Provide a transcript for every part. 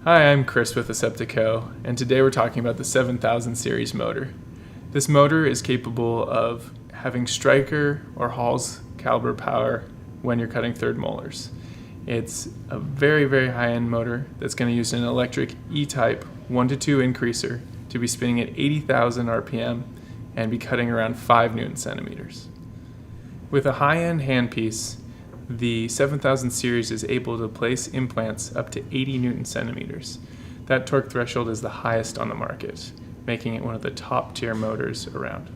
Hi, I'm Chris with Aseptico, and today we're talking about the 7000 series motor. This motor is capable of having striker or Hall's caliber power when you're cutting third molars. It's a very, very high-end motor that's going to use an electric E-type 1-to-2 increaser to be spinning at 80,000 RPM and be cutting around 5 Newton centimeters. With a high-end handpiece, the 7000 series is able to place implants up to 80 Newton centimeters. That torque threshold is the highest on the market, making it one of the top tier motors around.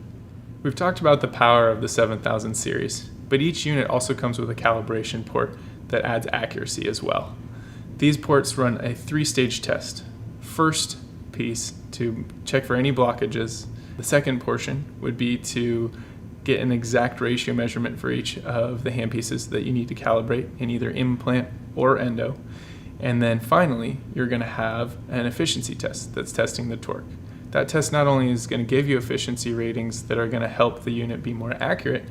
We've talked about the power of the 7000 series, but each unit also comes with a calibration port that adds accuracy as well. These ports run a 3-stage test. First piece to check for any blockages. The second portion would be to get an exact ratio measurement for each of the handpieces that you need to calibrate in either implant or endo. And then finally, you're going to have an efficiency test that's testing the torque. That test not only is going to give you efficiency ratings that are going to help the unit be more accurate,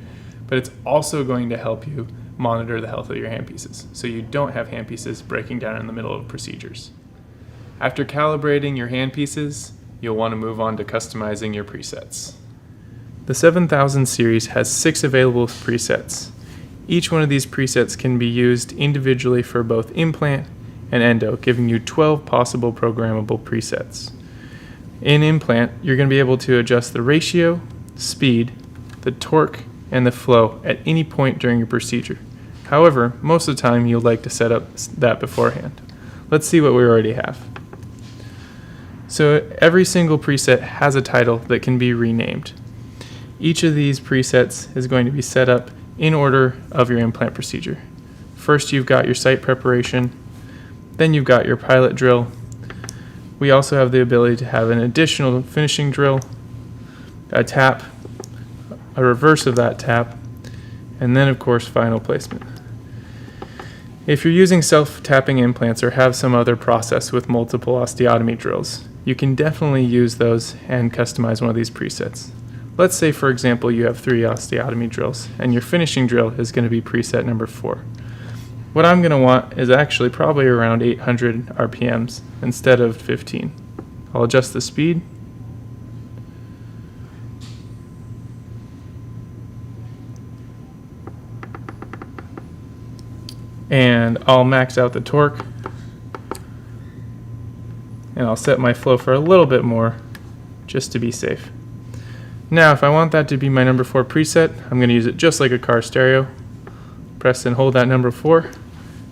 but it's also going to help you monitor the health of your handpieces, so you don't have handpieces breaking down in the middle of procedures. After calibrating your handpieces, you'll want to move on to customizing your presets. The 7000 series has 6 available presets. Each one of these presets can be used individually for both implant and endo, giving you 12 possible programmable presets. In implant, you're going to be able to adjust the ratio, speed, the torque, and the flow at any point during your procedure. However, most of the time you'll like to set up that beforehand. Let's see what we already have. So every single preset has a title that can be renamed. Each of these presets is going to be set up in order of your implant procedure. First, you've got your site preparation, then you've got your pilot drill. We also have the ability to have an additional finishing drill, a tap, a reverse of that tap, and then of course final placement. If you're using self-tapping implants or have some other process with multiple osteotomy drills, you can definitely use those and customize one of these presets. Let's say, for example, you have 3 osteotomy drills, and your finishing drill is going to be preset number 4. What I'm going to want is actually probably around 800 RPMs instead of 15. I'll adjust the speed. And I'll max out the torque. And I'll set my flow for a little bit more, just to be safe. Now, if I want that to be my number 4 preset, I'm going to use it just like a car stereo. Press and hold that number 4.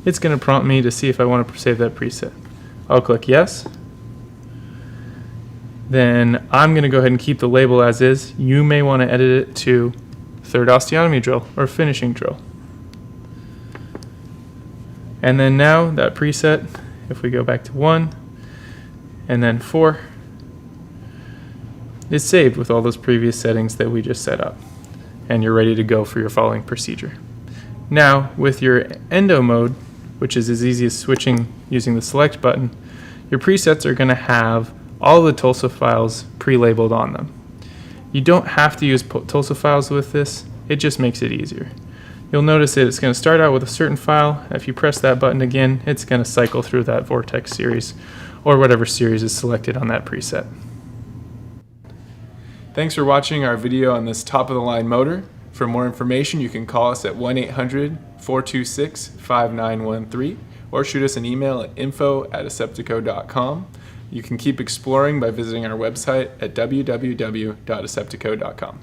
It's going to prompt me to see if I want to save that preset. I'll click yes. Then I'm going to go ahead and keep the label as is. You may want to edit it to third osteotomy drill or finishing drill. And then now that preset, if we go back to 1 and then 4, is saved with all those previous settings that we just set up, and you're ready to go for your following procedure. Now, with your endo mode, which is as easy as switching using the select button, your presets are going to have all the TULSA files pre-labeled on them. You don't have to use TULSA files with this, it just makes it easier. You'll notice that it's going to start out with a certain file. If you press that button again, it's going to cycle through that Vortex series or whatever series is selected on that preset. Thanks for watching our video on this top-of-the-line motor. For more information, you can call us at 1-800-426-5913 or shoot us an email at info@aseptico.com. You can keep exploring by visiting our website at www.aseptico.com.